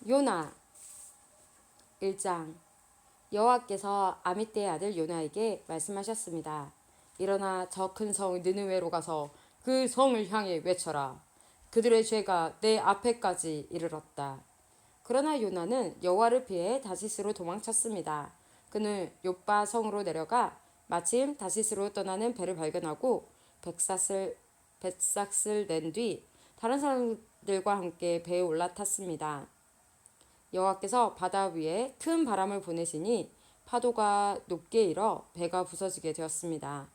요나 1장. 여호와께서 아미떼의 아들 요나에게 말씀하셨습니다. 일어나 저 큰 성 느느웨로 가서 그 성을 향해 외쳐라. 그들의 죄가 내 앞에까지 이르렀다. 그러나 요나는 여호와를 피해 다시스로 도망쳤습니다. 그는 욥바 성으로 내려가 마침 다시스로 떠나는 배를 발견하고 뱃삭을 낸 뒤 다른 사람들과 함께 배에 올라탔습니다. 여호와께서 바다 위에 큰 바람을 보내시니 파도가 높게 일어 배가 부서지게 되었습니다.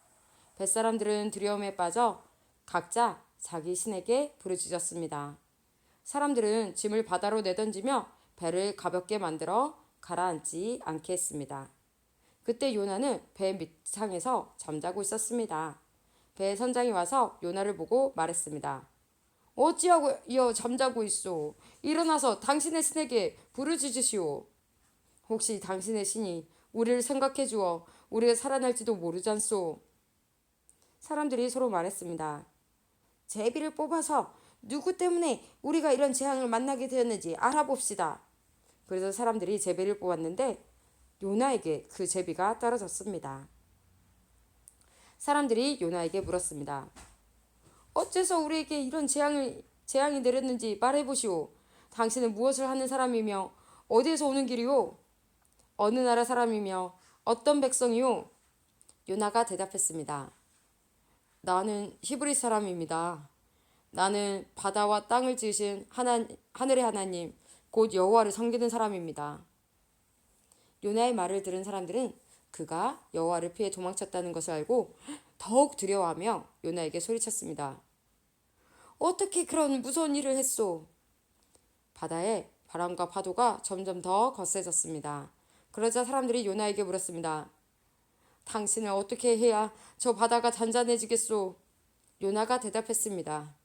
뱃사람들은 두려움에 빠져 각자 자기 신에게 부르짖었습니다. 사람들은 짐을 바다로 내던지며 배를 가볍게 만들어 가라앉지 않게 했습니다. 그때 요나는 배 밑창에서 잠자고 있었습니다. 배 선장이 와서 요나를 보고 말했습니다. 어찌하고 잠자고 있소? 일어나서 당신의 신에게 부르짖으시오. 혹시 당신의 신이 우리를 생각해 주어 우리가 살아날지도 모르잖소. 사람들이 서로 말했습니다. 제비를 뽑아서 누구 때문에 우리가 이런 재앙을 만나게 되었는지 알아봅시다. 그래서 사람들이 제비를 뽑았는데 요나에게 그 제비가 떨어졌습니다. 사람들이 요나에게 물었습니다. 어째서 우리에게 이런 재앙이 내렸는지 말해보시오. 당신은 무엇을 하는 사람이며 어디에서 오는 길이오? 어느 나라 사람이며 어떤 백성이오? 요나가 대답했습니다. 나는 히브리 사람입니다. 나는 바다와 땅을 지으신 하늘의 하나님 곧 여호와를 섬기는 사람입니다. 요나의 말을 들은 사람들은 그가 여호와를 피해 도망쳤다는 것을 알고 더욱 두려워하며 요나에게 소리쳤습니다. 어떻게 그런 무서운 일을 했소? 바다에 바람과 파도가 점점 더 거세졌습니다. 그러자 사람들이 요나에게 물었습니다. 당신은 어떻게 해야 저 바다가 잔잔해지겠소? 요나가 대답했습니다.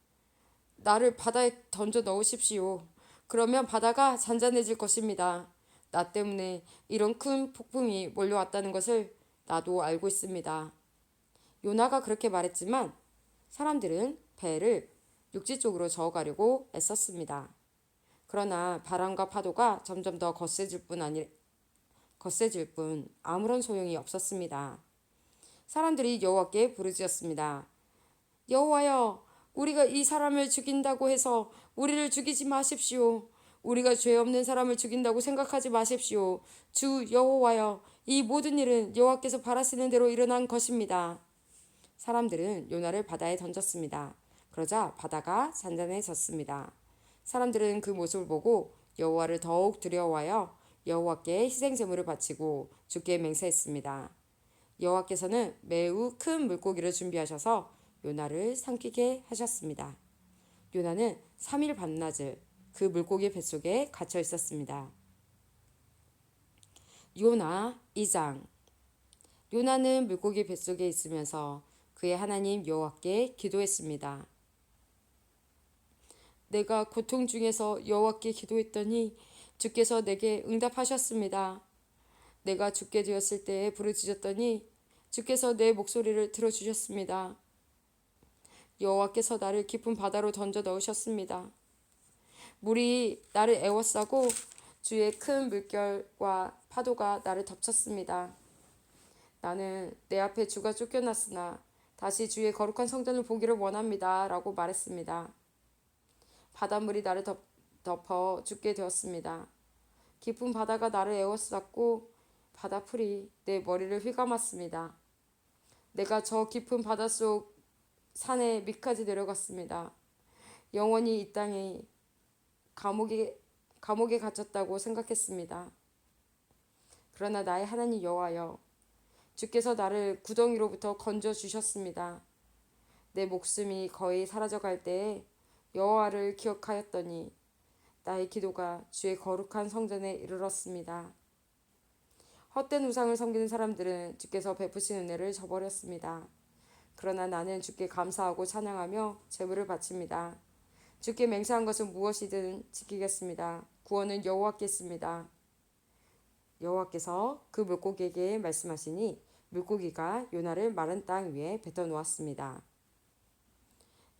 나를 바다에 던져 넣으십시오. 그러면 바다가 잔잔해질 것입니다. 나 때문에 이런 큰 폭풍이 몰려왔다는 것을 나도 알고 있습니다. 요나가 그렇게 말했지만 사람들은 배를 육지 쪽으로 저어가려고 애썼습니다. 그러나 바람과 파도가 점점 더 거세질 뿐 아무런 소용이 없었습니다. 사람들이 여호와께 부르짖었습니다. 여호와여, 우리가 이 사람을 죽인다고 해서 우리를 죽이지 마십시오. 우리가 죄 없는 사람을 죽인다고 생각하지 마십시오. 주 여호와여, 이 모든 일은 여호와께서 바라시는 대로 일어난 것입니다. 사람들은 요나를 바다에 던졌습니다. 그러자 바다가 잔잔해졌습니다. 사람들은 그 모습을 보고 여호와를 더욱 두려워하여 여호와께 희생제물을 바치고 주께 맹세했습니다. 여호와께서는 매우 큰 물고기를 준비하셔서 요나를 삼키게 하셨습니다. 요나는 3일 반나절 그 물고기 뱃속에 갇혀 있었습니다. 요나 2장. 요나는 물고기 뱃속에 있으면서 그의 하나님 여호와께 기도했습니다. 내가 고통 중에서 여호와께 기도했더니 주께서 내게 응답하셨습니다. 내가 죽게 되었을 때에 부르짖었더니 주께서 내 목소리를 들어주셨습니다. 여호와께서 나를 깊은 바다로 던져 넣으셨습니다. 물이 나를 에워싸고 주의 큰 물결과 파도가 나를 덮쳤습니다. 나는 내 앞에 주가 쫓겨났으나 다시 주의 거룩한 성전을 보기를 원합니다. 라고 말했습니다. 바닷물이 나를 덮어 죽게 되었습니다. 깊은 바다가 나를 에워쌌고 바다풀이 내 머리를 휘감았습니다. 내가 저 깊은 바닷속 산에 밑까지 내려갔습니다. 영원히 이 땅에 감옥에 갇혔다고 생각했습니다. 그러나 나의 하나님 여호와여, 주께서 나를 구덩이로부터 건져 주셨습니다. 내 목숨이 거의 사라져갈 때에 여호와를 기억하였더니 나의 기도가 주의 거룩한 성전에 이르렀습니다. 헛된 우상을 섬기는 사람들은 주께서 베푸신 은혜를 저버렸습니다. 그러나 나는 주께 감사하고 찬양하며 제물을 바칩니다. 주께 맹세한 것은 무엇이든 지키겠습니다. 구원은 여호와께 있습니다. 여호와께서 그 물고기에게 말씀하시니 물고기가 요나를 마른 땅 위에 뱉어 놓았습니다.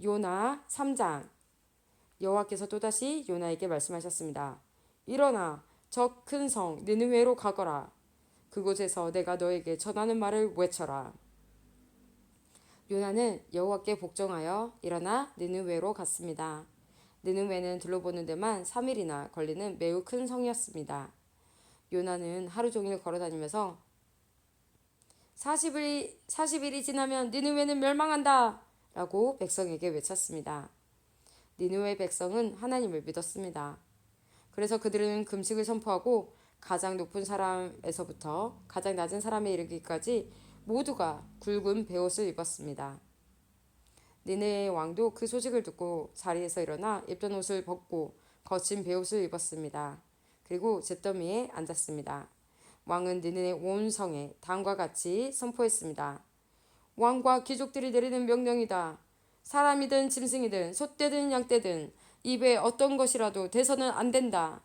요나 3장. 여호와께서 또다시 요나에게 말씀하셨습니다. 일어나 저 큰 성 느느웨로 가거라. 그곳에서 내가 너에게 전하는 말을 외쳐라. 요나는 여호와께 복종하여 일어나 느느웨로 갔습니다. 느느웨는 둘러보는 데만 3일이나 걸리는 매우 큰 성이었습니다. 요나는 하루 종일 걸어다니면서 40일이 지나면 니느웨는 멸망한다! 라고 백성에게 외쳤습니다. 니느웨 백성은 하나님을 믿었습니다. 그래서 그들은 금식을 선포하고 가장 높은 사람에서부터 가장 낮은 사람에 이르기까지 모두가 굵은 베옷을 입었습니다. 니느웨의 왕도 그 소식을 듣고 자리에서 일어나 입던 옷을 벗고 거친 베옷을 입었습니다. 그리고 잿더미에 앉았습니다. 왕은 느느웨 온 성에 다음과 같이 선포했습니다. 왕과 귀족들이 내리는 명령이다. 사람이든 짐승이든 소떼든 양떼든 입에 어떤 것이라도 대서는 안 된다.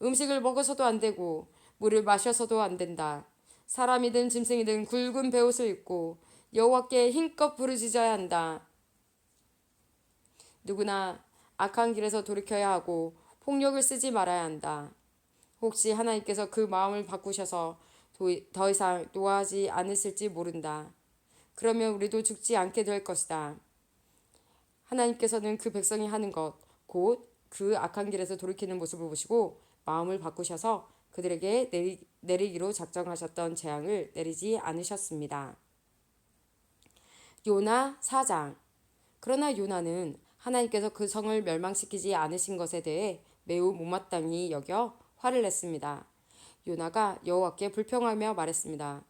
음식을 먹어서도 안 되고 물을 마셔서도 안 된다. 사람이든 짐승이든 굵은 베옷을 입고 여호와께 힘껏 부르짖어야 한다. 누구나 악한 길에서 돌이켜야 하고 폭력을 쓰지 말아야 한다. 혹시 하나님께서 그 마음을 바꾸셔서 더 이상 노하지 않으실지 모른다. 그러면 우리도 죽지 않게 될 것이다. 하나님께서는 그 백성이 하는 것, 곧 그 악한 길에서 돌이키는 모습을 보시고 마음을 바꾸셔서 그들에게 내리기로 작정하셨던 재앙을 내리지 않으셨습니다. 요나 4장. 그러나 요나는 하나님께서 그 성을 멸망시키지 않으신 것에 대해 매우 못마땅히 여겨 화를 냈습니다. 요나가 여호와께 불평하며 말했습니다.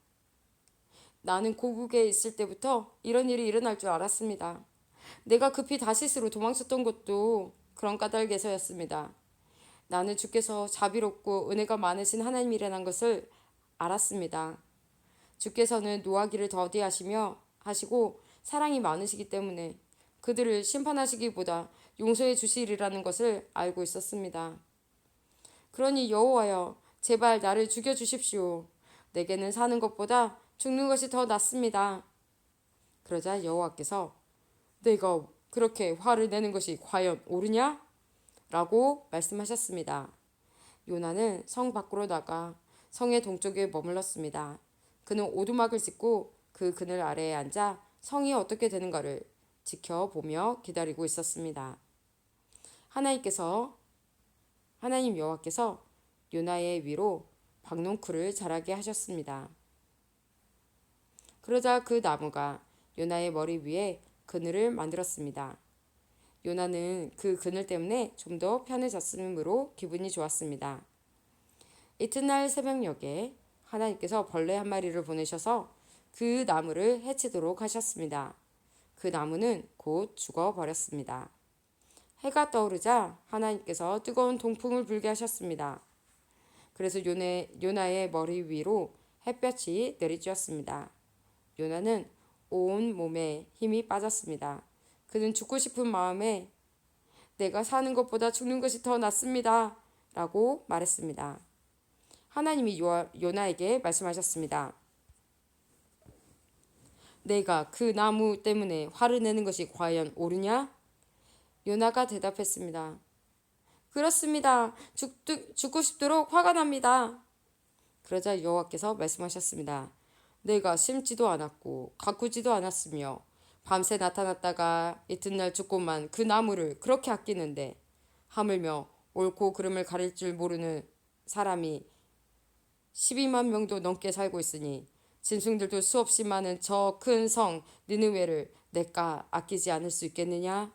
나는 고국에 있을 때부터 이런 일이 일어날 줄 알았습니다. 내가 급히 다시스로 도망쳤던 것도 그런 까닭에서였습니다. 나는 주께서 자비롭고 은혜가 많으신 하나님이라는 것을 알았습니다. 주께서는 노하기를 하시고 사랑이 많으시기 때문에 그들을 심판하시기보다 용서해 주시리라는 것을 알고 있었습니다. 그러니 여호와여, 제발 나를 죽여 주십시오. 내게는 사는 것보다 죽는 것이 더 낫습니다. 그러자 여호와께서 내가 그렇게 화를 내는 것이 과연 옳으냐? 라고 말씀하셨습니다. 요나는 성 밖으로 나가 성의 동쪽에 머물렀습니다. 그는 오두막을 짓고 그 그늘 아래에 앉아 성이 어떻게 되는가를 지켜보며 기다리고 있었습니다. 하나님 여호와께서 요나의 위로 박농쿨을 자라게 하셨습니다. 그러자 그 나무가 요나의 머리 위에 그늘을 만들었습니다. 요나는 그 그늘 때문에 좀 더 편해졌으므로 기분이 좋았습니다. 이튿날 새벽녘에 하나님께서 벌레 한 마리를 보내셔서 그 나무를 해치도록 하셨습니다. 그 나무는 곧 죽어버렸습니다. 해가 떠오르자 하나님께서 뜨거운 동풍을 불게 하셨습니다. 그래서 요나의 머리 위로 햇볕이 내리쬐었습니다. 요나는 온 몸에 힘이 빠졌습니다. 그는 죽고 싶은 마음에 내가 사는 것보다 죽는 것이 더 낫습니다. 라고 말했습니다. 하나님이 요나에게 말씀하셨습니다. 내가 그 나무 때문에 화를 내는 것이 과연 옳으냐? 요나가 대답했습니다. 그렇습니다. 죽고 싶도록 화가 납니다. 그러자 여호와께서 말씀하셨습니다. 내가 심지도 않았고 가꾸지도 않았으며 밤새 나타났다가 이튿날 죽고만 그 나무를 그렇게 아끼는데 하물며 옳고 그름을 가릴 줄 모르는 사람이 12만 명도 넘게 살고 있으니 짐승들도 수없이 많은 저 큰 성 느느웨를 내가 아끼지 않을 수 있겠느냐?